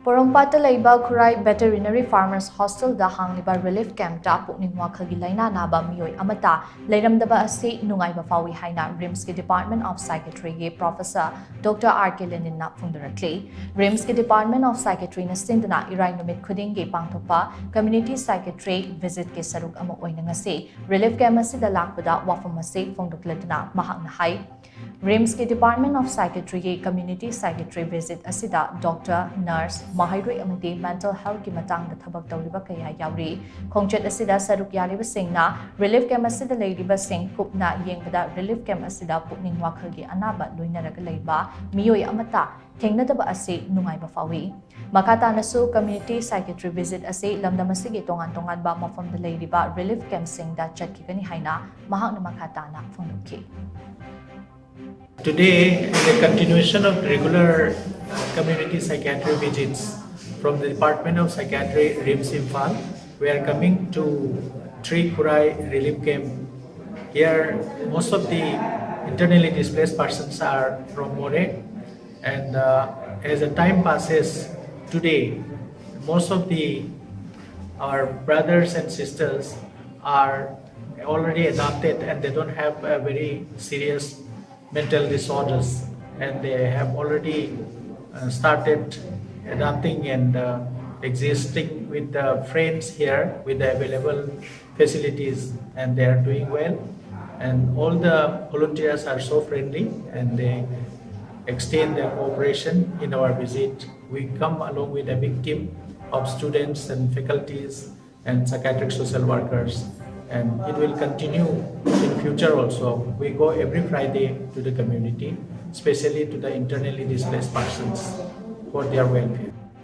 POROMPAT LEIBA KHURAI Veterinary Farmers Hostel da HANGLIBA Relief Camp da Pukning Wakhal gi Laina Naba Meeoi Amatta Leiramdaba Asi Nungaiba Phao-I HAINA RIMS ki Department of Psychiatry gi Professor Dr. R.K. LENIN na PHONGDORAKLI RIMS ki Department of Psychiatry na sindana irai numit khuding gi pangthokpa Community Psychiatry Visit ki saruk ama oina ngasi Relief Camp asida lakpada wafam ase phongdokladna mahakna hai RIMS ki Department of Psychiatry ki Community Psychiatry Visit asida Doctor, Nurse, Mahairoi amati Mental Health ki matang da thabak tawriba kaya yauri khongchet asida saruk yariba singna Relief Camp asida leiriba sing kupna yengbada Relief Camp asida Pukning Wakhal gi anaba loinaraga leiba Meeoi Amatta Leiramdaba Asi Nungaiba Phao-I Makata nasu Community Psychiatry Visit asi lamdam asigi tongan ba mafam da leiriba Relief Camp sing da chatkikani haina mahak na makata na phongdokki. Today, in the continuation of regular community psychiatry visits from the Department of Psychiatry, RIMS Imphal, we are coming to KHURAI Relief Camp. Here, most of the internally displaced persons are from More, and as the time passes, today, most of our brothers and sisters are already adopted, and they don't have a very serious mental disorders, and they have already started adapting and existing with the friends here with the available facilities, and they are doing well, and all the volunteers are so friendly and they extend their cooperation in our visit. We come along with a big team of students and faculties and psychiatric social workers, and it will continue in future also. We go every Friday to the community, especially to the internally displaced persons for their welfare.